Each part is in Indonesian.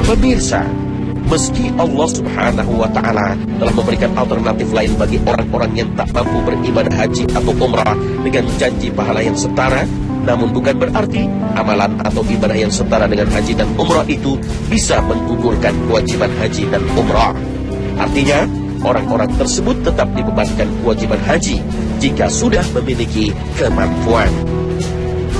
Pemirsa, meski Allah Subhanahu wa Ta'ala telah memberikan alternatif lain bagi orang-orang yang tak mampu beribadah haji atau umrah dengan janji pahala yang setara, namun bukan berarti amalan atau ibadah yang setara dengan haji dan umrah itu bisa menggugurkan kewajiban haji dan umrah. Artinya, orang-orang tersebut tetap dibebankan kewajiban haji jika sudah memiliki kemampuan.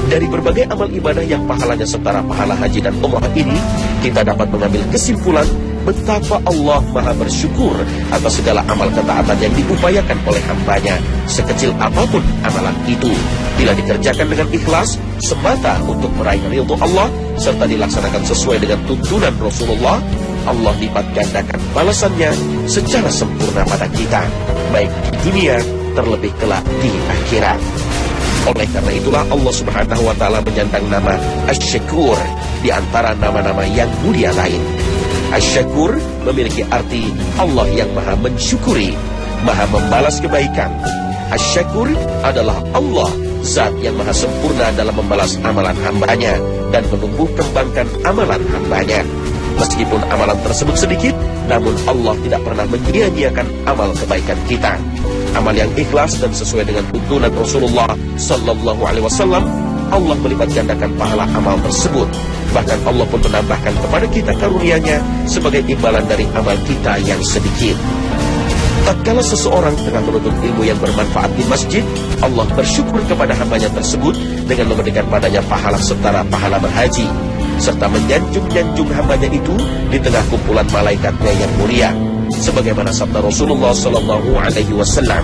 Dari berbagai amal ibadah yang pahalanya setara pahala haji dan umrah ini, kita dapat mengambil kesimpulan betapa Allah Maha bersyukur atas segala amal ketaatan yang diupayakan oleh hambanya, sekecil apapun amalan itu. Bila dikerjakan dengan ikhlas, semata untuk meraih ridho Allah, serta dilaksanakan sesuai dengan tuntunan Rasulullah, Allah lipat gandakan balasannya secara sempurna pada kita, baik di dunia, terlebih kelak di akhirat. Oleh karena itulah Allah Subhanahu wa Ta'ala menyandang nama Asy-Syakur di antara nama-nama yang mulia lain. Asy-Syakur memiliki arti Allah yang maha mensyukuri, maha membalas kebaikan. Asy-Syakur adalah Allah, zat yang maha sempurna dalam membalas amalan hambanya dan menumbuh kembangkan amalan hambanya. Meskipun amalan tersebut sedikit, namun Allah tidak pernah menyia-nyiakan amal kebaikan kita. Amal yang ikhlas dan sesuai dengan tuntunan Rasulullah Sallallahu Alaihi Wasallam, Allah melipat gandakan pahala amal tersebut. Bahkan Allah pun menambahkan kepada kita karunia-Nya sebagai imbalan dari amal kita yang sedikit. Tatkala seseorang tengah menuntut ilmu yang bermanfaat di masjid, Allah bersyukur kepada hambanya tersebut dengan memberikan padanya pahala setara pahala berhaji, serta menyanjung-nyanjung hambanya itu di tengah kumpulan malaikatnya yang mulia. Sebagaimana sabda Rasulullah Sallallahu Alaihi Wasallam,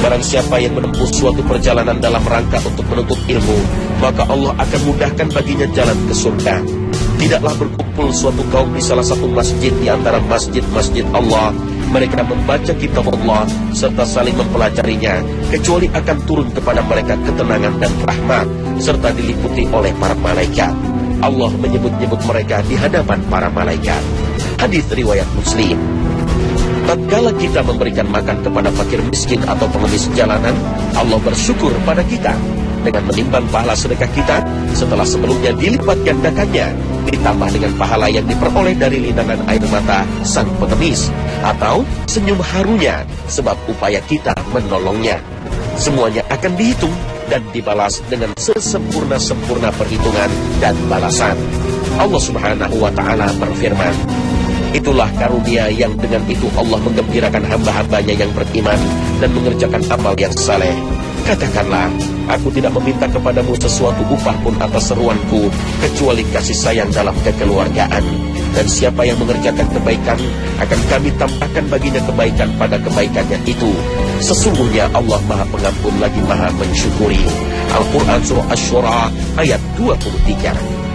barang siapa yang menempuh suatu perjalanan dalam rangka untuk menuntut ilmu, maka Allah akan mudahkan baginya jalan ke surga. Tidaklah berkumpul suatu kaum di salah satu masjid di antara masjid-masjid Allah, mereka membaca kitab Allah serta saling mempelajarinya, kecuali akan turun kepada mereka ketenangan dan rahmat, serta diliputi oleh para malaikat. Allah menyebut-nyebut mereka di hadapan para malaikat. Hadis riwayat Muslim. Tatkala kita memberikan makan kepada fakir miskin atau pengemis jalanan, Allah bersyukur pada kita dengan menimbang pahala sedekah kita setelah sebelumnya dilipat gandakannya, ditambah dengan pahala yang diperoleh dari linangan air mata sang pengemis atau senyum harunya sebab upaya kita menolongnya. Semuanya akan dihitung dan dibalas dengan sesempurna-sempurna perhitungan dan balasan. Allah Subhanahu wa Ta'ala berfirman, itulah karunia yang dengan itu Allah menggembirakan hamba-hambanya yang beriman dan mengerjakan amal yang saleh. Katakanlah, aku tidak meminta kepadamu sesuatu upah pun atas seruanku, kecuali kasih sayang dalam kekeluargaan. Dan siapa yang mengerjakan kebaikan, akan kami tambahkan baginya kebaikan pada kebaikannya itu. Sesungguhnya Allah Maha Pengampun lagi Maha Mensyukuri. Al-Quran Surah Asy-Syura ayat 23.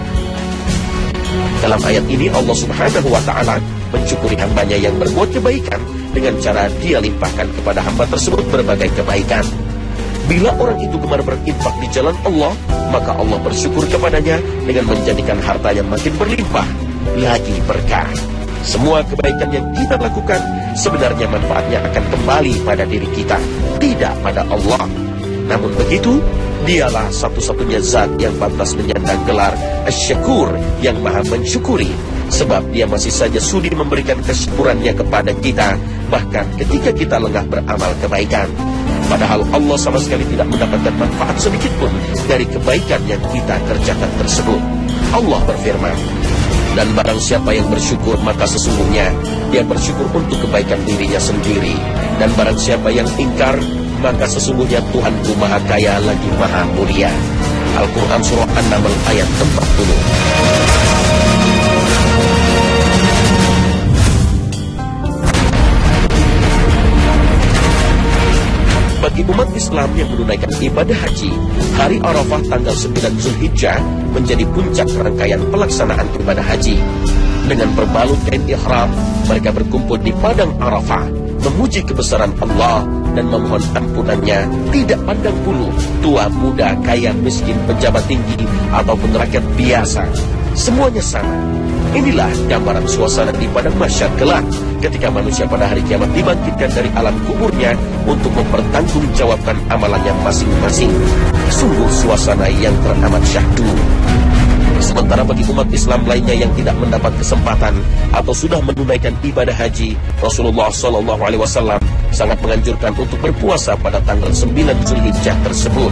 Dalam ayat ini Allah Subhanahu wa Ta'ala mensyukuri hambanya yang berbuat kebaikan dengan cara Dia limpahkan kepada hamba tersebut berbagai kebaikan. Bila orang itu gemar berinfak di jalan Allah, maka Allah bersyukur kepadanya dengan menjadikan hartanya makin berlimpah, lagi berkah. Semua kebaikan yang kita lakukan sebenarnya manfaatnya akan kembali pada diri kita, tidak pada Allah. Namun begitu, Dialah satu-satunya zat yang pantas menyandang gelar Asy-Syakur, yang maha mensyukuri, sebab Dia masih saja sudi memberikan kesyukurannya kepada kita, bahkan ketika kita lengah beramal kebaikan. Padahal Allah sama sekali tidak mendapatkan manfaat sedikit pun dari kebaikan yang kita kerjakan tersebut. Allah berfirman, dan barang siapa yang bersyukur, maka sesungguhnya dia bersyukur untuk kebaikan dirinya sendiri. Dan barang siapa yang ingkar, maka sesungguhnya Tuhanku Maha Kaya lagi Maha Mulia. Al-Quran Surah An-Naml ayat 40. Bagi umat Islam yang menunaikan ibadah haji, hari Arafah tanggal 9 Zulhijjah menjadi puncak rangkaian pelaksanaan ibadah haji. Dengan berbalut kain ihram, mereka berkumpul di padang Arafah, memuji kebesaran Allah dan memohon ampunannya, tidak pandang bulu, tua, muda, kaya, miskin, pejabat tinggi, ataupun rakyat biasa. Semuanya sama. Inilah gambaran suasana di padang mahsyar kelak, ketika manusia pada hari kiamat dibangkitkan dari alam kuburnya untuk mempertanggungjawabkan amalannya masing-masing. Sungguh suasana yang teramat syahdu. Sementara bagi umat Islam lainnya yang tidak mendapat kesempatan atau sudah menunaikan ibadah haji, Rasulullah SAW sangat menganjurkan untuk berpuasa pada tanggal 9 Zulhijjah tersebut.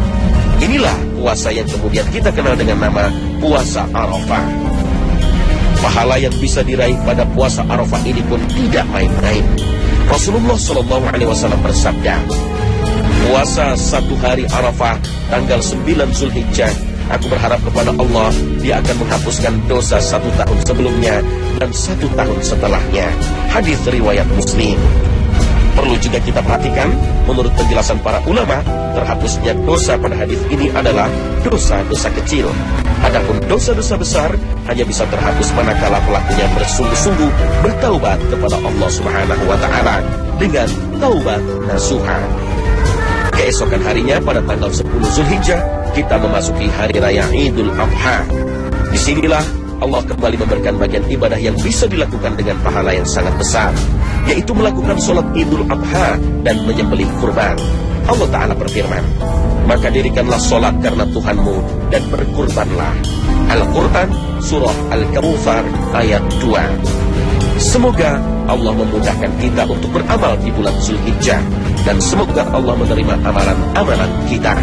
Inilah puasa yang kemudian kita kenal dengan nama puasa Arafah. Pahala yang bisa diraih pada puasa Arafah ini pun tidak main-main. Rasulullah SAW bersabda, puasa satu hari Arafah tanggal 9 Zulhijjah, aku berharap kepada Allah, Dia akan menghapuskan dosa 1 tahun sebelumnya dan 1 tahun setelahnya. Hadis riwayat Muslim. Perlu juga kita perhatikan, menurut penjelasan para ulama, terhapusnya dosa pada hadis ini adalah dosa-dosa kecil. Adapun dosa-dosa besar hanya bisa terhapus manakala pelakunya bersungguh-sungguh bertaubat kepada Allah Subhanahu wa Ta'ala dengan taubat nasuha. Keesokan harinya pada tanggal 10 Zulhijjah, kita memasuki hari raya Idul Adha. Disinilah Allah kembali memberikan bagian ibadah yang bisa dilakukan dengan pahala yang sangat besar, yaitu melakukan sholat Idul Adha dan menyembelih kurban. Allah Ta'ala berfirman, maka dirikanlah sholat karena Tuhanmu dan berkurbanlah. Al-Quran Surah Al-Kawthar ayat 2. Semoga Allah memudahkan kita untuk beramal di bulan Zulhijjah, dan semoga Allah menerima amalan-amalan kita.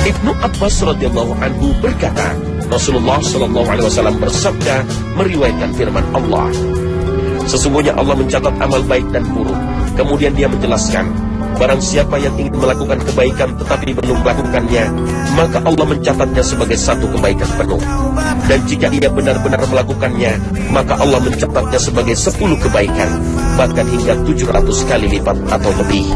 Ibnu Abbas radhiyallahu anhu berkata, Rasulullah SAW bersabda meriwayatkan firman Allah, sesungguhnya Allah mencatat amal baik dan buruk. Kemudian Dia menjelaskan, barang siapa yang ingin melakukan kebaikan tetapi belum melakukannya, maka Allah mencatatnya sebagai satu kebaikan penuh. Dan jika ia benar-benar melakukannya, maka Allah mencatatnya sebagai 10 kebaikan, bahkan hingga 700 kali lipat atau lebih.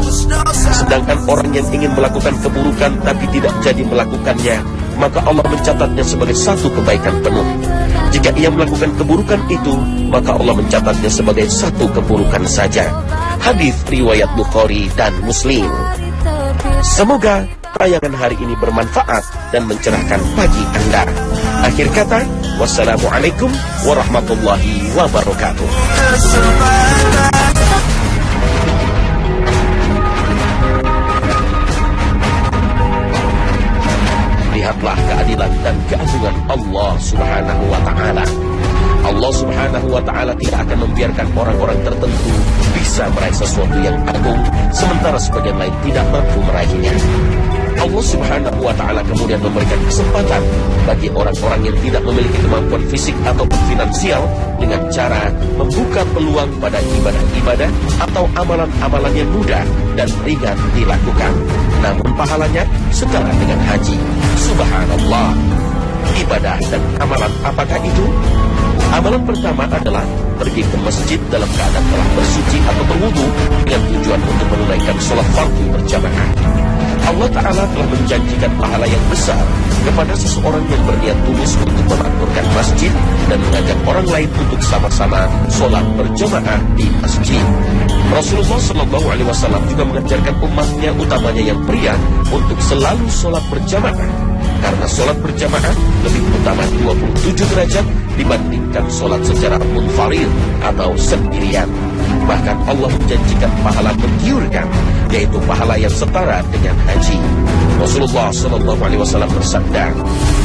Sedangkan orang yang ingin melakukan keburukan tapi tidak jadi melakukannya, maka Allah mencatatnya sebagai 1 kebaikan penuh. Jika ia melakukan keburukan itu, maka Allah mencatatnya sebagai 1 keburukan saja. Hadis riwayat Bukhari dan Muslim. Semoga tayangan hari ini bermanfaat dan mencerahkan pagi Anda. Akhir kata, wassalamualaikum warahmatullahi wabarakatuh. Lihatlah keadilan dan keagungan Allah Subhanahu wa Ta'ala. Allah Subhanahu wa Ta'ala tidak akan membiarkan orang-orang tertentu bisa meraih sesuatu yang agung, sementara sebagian lain tidak mampu meraihnya. Allah Subhanahu wa Ta'ala kemudian memberikan kesempatan bagi orang-orang yang tidak memiliki kemampuan fisik ataupun finansial dengan cara membuka peluang pada ibadah-ibadah atau amalan-amalan yang mudah dan ringan dilakukan, namun pahalanya setara dengan haji. Subhanallah. Ibadah dan amalan apakah itu? Amalan pertama adalah pergi ke masjid dalam keadaan telah bersuci atau berwudu dengan tujuan untuk menunaikan sholat fardu berjamaah. Allah Ta'ala telah menjanjikan pahala yang besar kepada seseorang yang berniat tulus untuk memakmurkan masjid dan mengajak orang lain untuk sama-sama sholat berjamaah di masjid. Rasulullah SAW juga mengajarkan umatnya, utamanya yang pria, untuk selalu sholat berjamaah, karena sholat berjamaah lebih utama 27 derajat dibandingkan sholat secara munfarid atau sendirian. Bahkan Allah menjanjikan pahala menggiurkan, yaitu pahala yang setara dengan haji. Rasulullah SAW bersabda,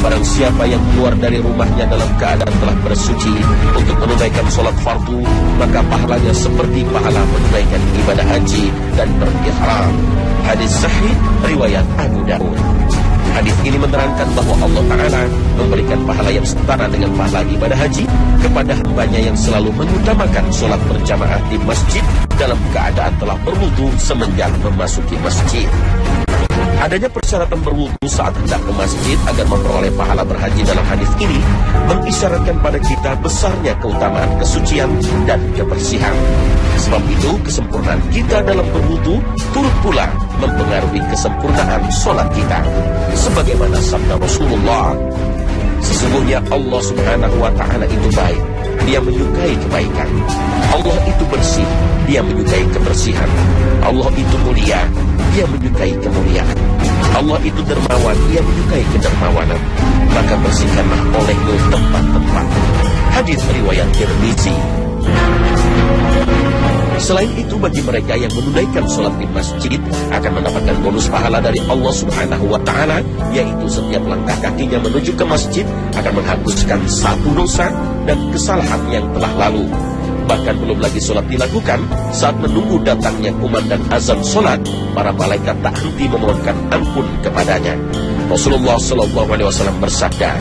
barang siapa yang keluar dari rumahnya dalam keadaan telah bersuci untuk menunaikan sholat fardu, maka pahalanya seperti pahala menunaikan ibadah haji dan berihram. Hadis sahih riwayat Abu Dawud. Hadis ini menerangkan bahwa Allah Ta'ala memberikan pahala yang setara dengan pahala ibadah haji kepada hambanya yang selalu mengutamakan sholat berjamaah di masjid dalam keadaan telah berwudu semenjak memasuki masjid. Adanya persyaratan berwudu saat hendak ke masjid agar memperoleh pahala berhaji dalam hadis ini mengisyaratkan pada kita besarnya keutamaan kesucian dan kebersihan. Sebab itu kesempurnaan kita dalam berwudu turut pula mempengaruhi kesempurnaan sholat kita. Sebagaimana sabda Rasulullah, sesungguhnya Allah Subhanahu wa Ta'ala itu baik, Dia menyukai kebaikan. Allah itu bersih, Dia menyukai kebersihan. Allah itu mulia, Dia menyukai kemuliaan. Allah itu dermawan, Dia menyukai kedermawanan. Maka bersihkanlah olehmu tempat-tempat. Hadis riwayat Tirmizi. Selain itu, bagi mereka yang menunaikan sholat di masjid akan mendapatkan bonus pahala dari Allah Subhanahu wa Ta'ala, yaitu setiap langkah kakinya menuju ke masjid akan menghapuskan satu dosa dan kesalahan yang telah lalu. Bahkan belum lagi sholat dilakukan, saat menunggu datangnya kumandang azan sholat, para malaikat tak henti memohonkan ampun kepadanya. Rasulullah SAW bersabda,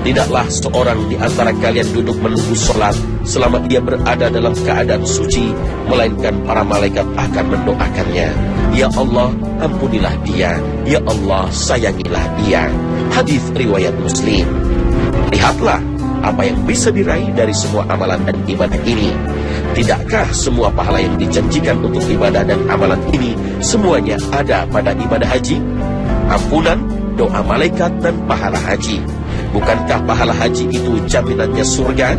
"Tidaklah seorang di antara kalian duduk menunggu sholat selama ia berada dalam keadaan suci, melainkan para malaikat akan mendoakannya. Ya Allah, ampunilah dia. Ya Allah, sayangilah dia." Hadis riwayat Muslim. Lihatlah apa yang bisa diraih dari semua amalan dan ibadah ini. Tidakkah semua pahala yang dijanjikan untuk ibadah dan amalan ini semuanya ada pada ibadah haji? Ampunan, doa malaikat, dan pahala haji. Bukankah pahala haji itu jaminannya surga?